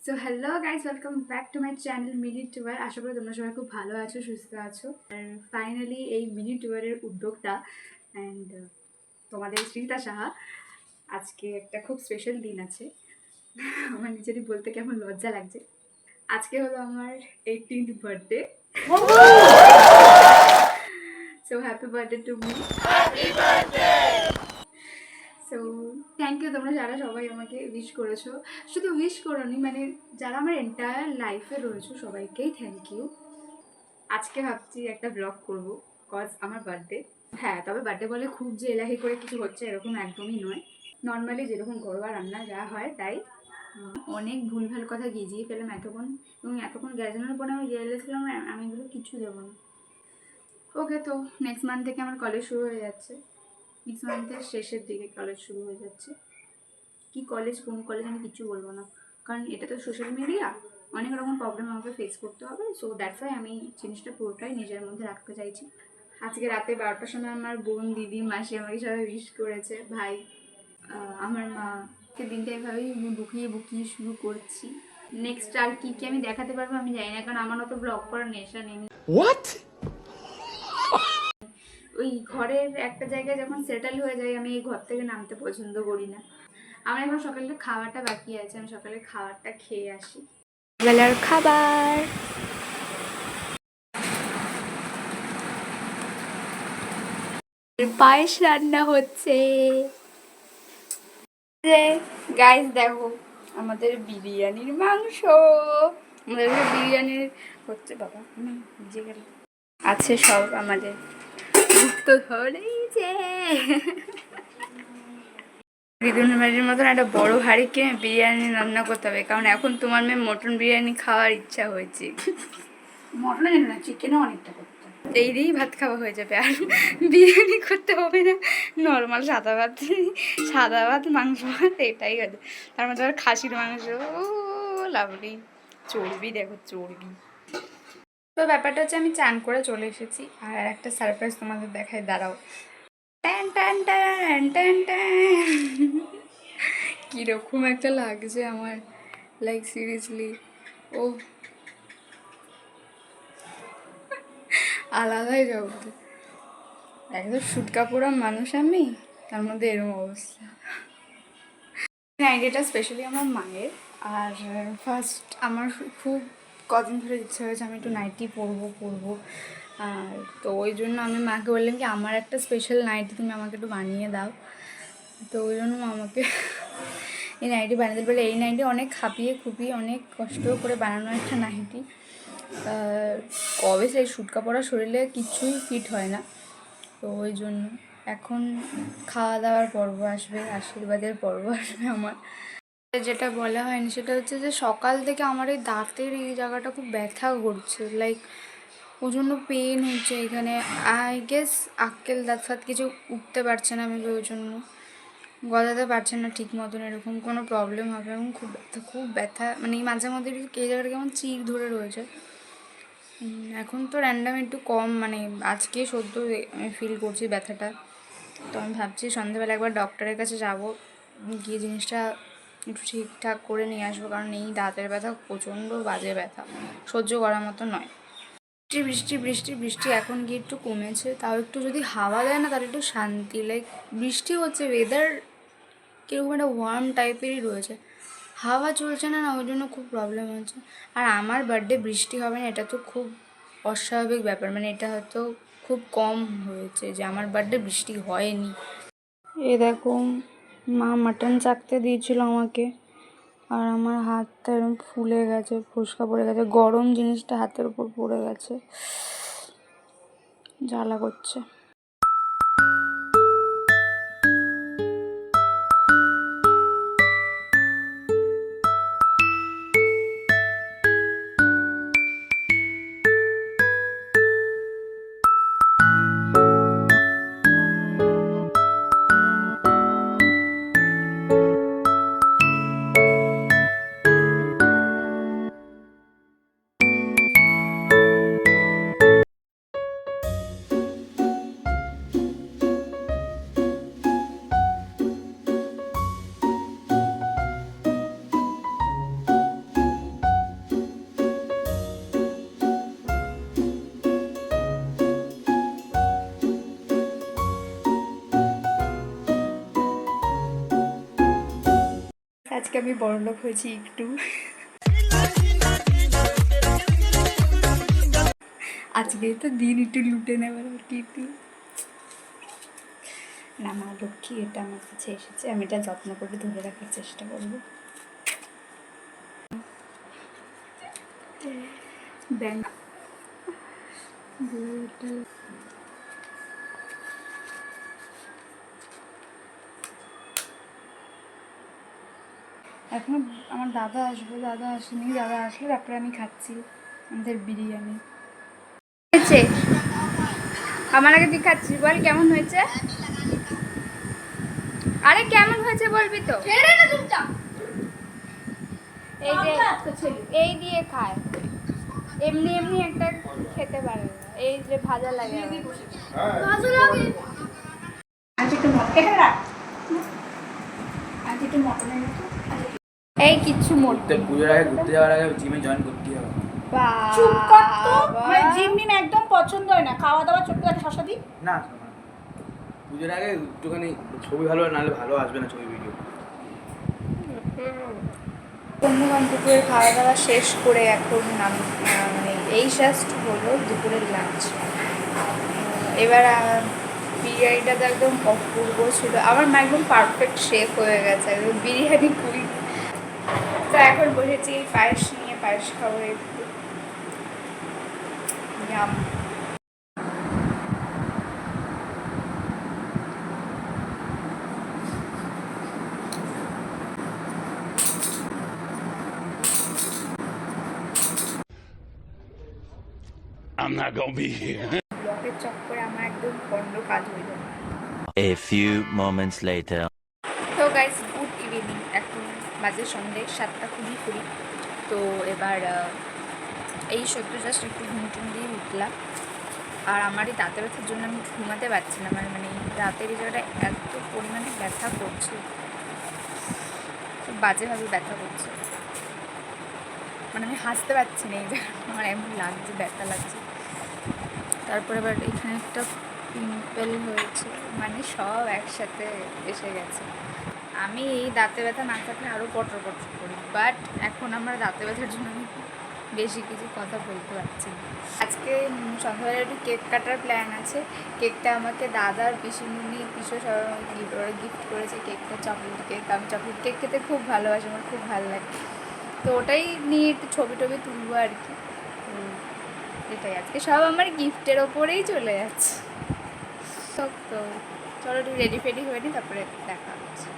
So hello guys, welcome back to my channel mini tour. আশা করি তোমরা সবাই খুব ভালো আছো, সুস্থ আছো। আর ফাইনালি এই মিনি টুয়ারের উদ্যোক্তা অ্যান্ড তোমাদের শ্রীতা সাহা, আজকে একটা খুব স্পেশাল দিন আছে। আমার নিজেরই বলতে কেমন লজ্জা লাগছে। আজকে হলো আমার 18th birthday. So happy birthday to me. So thank you, তোমরা যারা সবাই আমাকে উইশ করেছো। শুধু উইশ করোনি, মানে যারা আমার এন্টায়ার লাইফে রয়েছো সবাইকেই থ্যাংক ইউ। আজকে ভাবছি একটা ব্লগ করবো, কজ আমার বার্থডে। হ্যাঁ, তবে বার্থডে বলে খুব যে এলাহি করে কিছু হচ্ছে এরকম একদমই নয়। নর্মালি যেরকম ঘরোয়া রান্না যা হয় তাই। অনেক ভুলভাল কথা গিজিয়ে ফেলাম এতক্ষণ, এবং এতক্ষণ গ্যাজানোর পরে আমি রিয়েলাইজ করলাম আমি এগুলো কিছু দেবো না। ওকে, তো নেক্সট মান্থ থেকে আমার কলেজ শুরু হয়ে যাচ্ছে। নেক্সট মান্থের শেষের দিকে কলেজ শুরু হয়ে যাচ্ছে। কি কলেজ, কোন কলেজ আমি কিছু বলবো না, কারণ এটা তো সোশ্যাল মিডিয়া, অনেক রকম প্রবলেম আমাকে ফেস করতে হবে। সো দ্যাটস ওয়াই আমি জিনিসটা পুরোটাই নিজের মধ্যে রাখতে চাইছি। আজকে রাতে 12টার সময় আমার বোন, দিদি, মাসি আমাকে সবাই উইশ করেছে, ভাই, আমার মাকে দিনটা এভাবেই বুকিয়ে বুকিয়ে শুরু করছি। নেক্সট আর কি কি আমি দেখাতে পারবো আমি জানি না, কারণ আমার তো ব্লগ করার নেশা নেই। ওই ঘরের একটা জায়গায় যখন সেটেল হয়ে যায় আমি এই ঘর থেকে নামতে পছন্দ করি না। আমার এখন সকালে খাওয়াটা বাকি আছে, আমি সকালে খাবারটা খেয়ে আসি। বেলার খাবার পায়েস রান্না হচ্ছে। গাইস দেখো, আমাদের বিরিয়ানির মাংস, আমাদের বিরিয়ানির হচ্ছে। বাবা আমি ভিজে গেল আছে সব আমাদের তো ধরেই যে দিদুনের বাড়ির মতন একটা বড় হাঁড়ি কিনে বিরিয়ানি রান্না করতে হবে, কারণ এখন তোমার মেয়ে মটন বিরিয়ানি খাওয়ার ইচ্ছা হয়েছে। মটনের না, চিকেনও অনেকটা করতে এই দিয়েই ভাত খাওয়া হয়ে যাবে, আর বিরিয়ানি করতে হবে না। নর্মাল সাদা ভাত, সাদা ভাত, মাংস ভাত, এটাই হবে। তার মধ্যে আবার খাসির মাংস, ও লাভলি। চর্বি দেখো, চর্বি। তো ব্যাপারটা হচ্ছে আমি চান করে চলে এসেছি, আর একটা সারপ্রাইজ তোমাদের দেখাই, দাঁড়াও। Tan tan tan tan tan. কীরকম একটা লাগছে আমার, লাইক সিরিয়াসলি। ও আলাদাই জগৎ। একদম সুটকা পোড়া মানুষ আমি, তার মধ্যে এরকম অবস্থা। নাইটিটা স্পেশালি আমার মায়ের। আর ফার্স্ট আমার খুব কদিন ধরে ইচ্ছা হয়েছে আমি একটু নাইটি পরবো। আর তো ওই জন্য আমি মাকে বললাম কি আমার একটা স্পেশাল নাইটি তুমি আমাকে একটু বানিয়ে দাও। তো ওই জন্য আমাকে এই নাইটি বানিয়ে দিতে বলে। এই নাইটি অনেক খুপিয়ে অনেক কষ্ট করে বানানো একটা নাইটি। কবে সেই সুটকা পরা শরীরে কিছুই ফিট হয় না। তো ওই জন্য এখন খাওয়া দাওয়ার পর্ব আসবে, আশীর্বাদের পর্ব আসবে আমার। যেটা বলা হয়নি সেটা হচ্ছে যে সকাল থেকে আমার এই দাঁতের এই জায়গাটা খুব ব্যথা করছে, লাইক প্রচণ্ড পেন হচ্ছে এখানে। আই গেস আক্কেল দাঁত ফাত কিছু উঠতে পারছে না, আমি ওই জন্য গজাতে পারছে না ঠিক মতন, এরকম কোনো প্রবলেম হবে। এবং খুব ব্যথা, মানে এই মাঝে মধ্যে এই জায়গাটা কেমন চির ধরে রয়েছে। এখন তো র্যান্ডাম একটু কম, মানে আজকে সদ্য আমি ফিল করছি ব্যথাটা। তো আমি ভাবছি সন্ধ্যাবেলা একবার ডক্টরের কাছে যাব, গিয়ে জিনিসটা একটু ঠিকঠাক করে নিয়ে আসবো, কারণ এই দাঁতের ব্যথা প্রচণ্ড বাজে ব্যথা, সহ্য করার মতো নয়। বৃষ্টি এখন গিয়ে একটু কমেছে, তাও একটু যদি হাওয়া দেয় না তাহলে একটু শান্তি। লাইক বৃষ্টি হচ্ছে, ওয়েদার কীরকম একটা ওয়ার্ম টাইপেরই রয়েছে, হাওয়া চলছে না, ওই জন্য খুব প্রবলেম হচ্ছে। আর আমার বার্থডে বৃষ্টি হবে না, এটা তো খুব অস্বাভাবিক ব্যাপার, মানে এটা হয়তো খুব কম হয়েছে যে আমার বার্থডে বৃষ্টি হয়নি। এ দেখো, মা মাটন চাকতে দিয়েছিল আমাকে, আর আমার হাতটা এরকম ফুলে গেছে, ফোসকা পড়ে গেছে, গরম জিনিসটা হাতের উপর পড়ে গেছে, জ্বালা করছে। আজকে আমি বড়লোক হয়েছি একটু। আজকে তো দিন একটু লুটে নেবার আর কি একটু। না মা লক্ষ্মী এটা আমার কাছে এসেছে, আমি এটা যত্ন করে ধরে রাখার চেষ্টা করবো। ব্যাংক এখনো আমার দাদা আসবে, দাদা আসেনি, দাদা আসলে তারপরে আমি খাচ্ছি আমাদের বিরিয়ানি। হয়েছে আমার আগে তুই খাচ্ছিস, বল কেমন হয়েছে? আরে কেমন হয়েছে বলবি তো। এই যে এই দিয়ে খায়, এমনি এমনি একটা খেতে পারে না, এই যে ভাজা লাগে। এই কিচ্ছু মরতে পুজোর আগে ঘুরতে যাওয়ার আগে জিমে জয়েন করতে হবে। চুপ কর তো, মানে জিম মিম একদম পছন্দ হয় না, খাওয়া দাওয়া ছোট্ট একটা হাসা দিই না। পুজোর আগে একটুখানি ছবি ভালো নাহলে ভালো আসবে না ছবি ভিডিও। দুপুরের খাওয়া দাওয়া শেষ করে এখন মানে এই জাস্ট হলো দুপুরের লাঞ্চ। এবার বিরিয়ানিটা তো একদম অপূর্ব ছিল, আমার মা একদম পারফেক্ট শেফ হয়ে গেছে, একদম বিরিয়ানি কুইন। তো এখন বসেছি পায়েস নিয়ে, পায়েস খাবো একটু। I'm not gonna be here. ব্লকের চক্করে আমার একদম পণ্ড কাজ হয়ে যাবে। A few moments later. তো গাইস গুড ইভিনিং, এখন বাজে সন্ধ্যে 7:20। তো এবার এই সত্য জাস্ট একটু ঘুমটুম দিয়ে উঠলাম। আর আমার এই দাঁতে ব্যথার জন্য আমি ঘুমাতে পারছি না, মানে রাতের এই জায়গাটা এত পরিমাণে ব্যথা করছে, খুব বাজেভাবে ব্যথা করছে, মানে আমি হাসতে পারছি না, এই জায়গাটা আমার এমন লাগছে, ব্যথা লাগছে। তারপরে আবার এখানে একটা পিম্পল হয়েছে, মানে সব একসাথে এসে গেছে। আমি এই দাঁতে ব্যথা না থাকলে আরও পটর পটর করি, বাট এখন আমার দাঁতে ব্যথার জন্য আমি বেশি কিছু কথা বলতে পারছি না। আজকে সন্ধ্যাবেলা একটু কেক কাটার প্ল্যান আছে। কেকটা আমাকে দাদার পিসিমণি সবাই আমাকে গিফট করেছে। কেকটা চকলেট কেক, আমি চকলেট কেক খেতে খুব ভালোবাসি, আমার খুব ভালো লাগে। তো ওটাই নিয়ে একটু ছবি টবি তুলবো আর কি। এটাই আজকে সব আমার গিফটের ওপরেই চলে যাচ্ছে। তো চলো একটু রেডি ফেডি হয়ে নি, তারপরে দেখা হচ্ছে।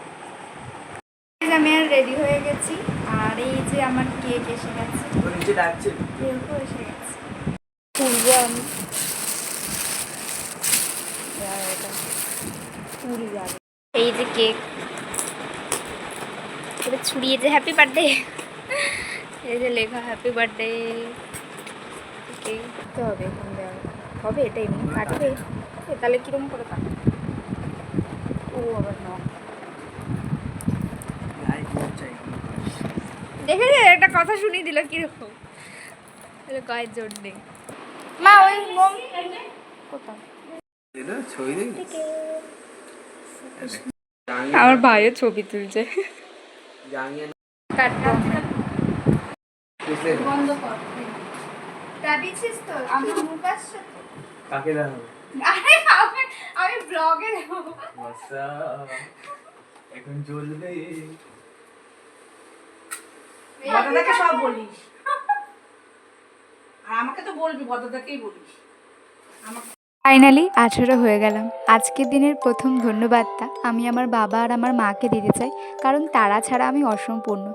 আমি আর রেডি হয়ে গেছি, আর এই যে আমার কেক এসে গেছে, কেকও এসে গেছে। তুলবো আমি, এই যে কেক এবার ছুড়িয়ে যে হ্যাপি বার্থডে, এই যে লেখা হ্যাপি বার্থডে। কেক তো হবে, এখন দেওয়া হবে, এটা এমনি কাটবে, তাহলে কীরকম করে কাটবে? ও আবার ন দেখে একটা কথা শুনিয়ে দিল কিরকম, গায়ের জোর নেই। মা ওই মোম কোথাও, আমার ভাইয়ের ছবি তুলছে। বন্ধ কর, দিচ্ছিস তো আমি মুখ আসছে তো কাকে দেখাবো? আরে আমি ব্লগে দেবো। এখন চলবে বদদাকে সব বলিস, আর আমাকে তো বলবি, বদদাকেই বলিস। ফাইনালি 18 হয়ে গেলাম। আজকের দিনের প্রথম ধন্যবাদটা আমি আমার বাবা আর আমার মাকে দিতে চাই, কারণ তারা ছাড়া আমি অসম্পূর্ণ।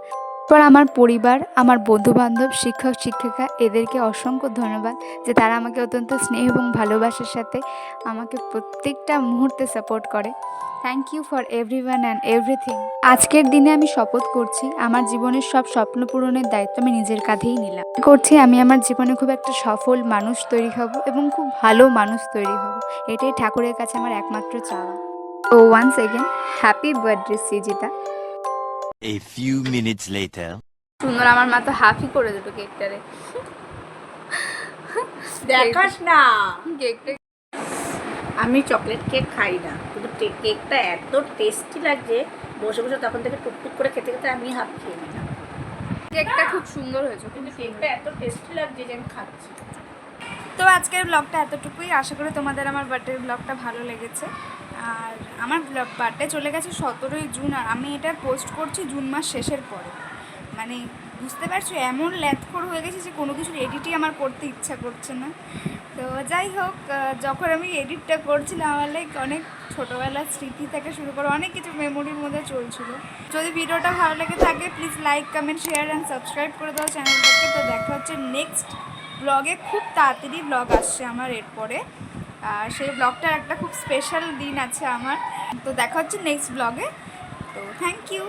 এরপর আমার পরিবার, আমার বন্ধুবান্ধব, শিক্ষক শিক্ষিকা, এদেরকে অসংখ্য ধন্যবাদ যে তারা আমাকে অত্যন্ত স্নেহ এবং ভালোবাসার সাথে আমাকে প্রত্যেকটা মুহূর্তে সাপোর্ট করে। Thank you for everyone and everything. আজকের দিনে আমি শপথ করছি আমার জীবনের সব স্বপ্ন পূরণের দায়িত্ব আমি নিজের কাঁধেই নিলাম। করছি আমি আমার জীবনে খুব একটা সফল মানুষ তৈরি হব এবং খুব ভালো মানুষ তৈরি হব, এটাই ঠাকুরের কাছে আমার একমাত্র চাওয়া। তো once again happy birthday Srijita. A few minutes later. সুন্দর, আমার মা তো হাফই করে দিল কেকটারে। দেখাস না কেকটা আমি চকলেট কেক খাই না, কিন্তু কেকটা এত টেস্টি লাগছে, বসে বসে তখন থেকে টুকটুক করে খেতে খেতে আমি হাফ খেয়ে নিলাম। কেকটা খুব সুন্দর হয়েছে। কিন্তু কেকটা এত টেস্টি লাগছে যে আমি খাচ্ছি। তো আজকের ব্লগটা এতটুকুই। আশা করি তোমাদের আমার বার্থডের ব্লগটা ভালো লেগেছে। আর আমার বার্থডে চলে গেছে 17ই জুন, আর আমি এটা পোস্ট করছি জুন মাস শেষের পরে। মানে বুঝতে পারছো এমন ল্যাথখোর হয়ে গেছে যে কোনো কিছুর এডিটই আমার করতে ইচ্ছা করছে না। তো যাই হোক, যখন আমি এডিটটা করছিলাম আমার অনেক ছোটোবেলার স্মৃতি থেকে শুরু করে অনেক কিছু মেমোরির মধ্যে চলছিল। যদি ভিডিওটা ভালো লেগে থাকে please like, comment, share and subscribe করে দাও চ্যানেলটাকে। তো দেখা হচ্ছে নেক্সট ব্লগে। খুব তাড়াতাড়ি ব্লগ আসছে আমার এরপরে, আর সেই ব্লগটার একটা খুব স্পেশাল দিন আছে আমার। তো দেখা হচ্ছে নেক্সট ব্লগে। তো থ্যাংক ইউ।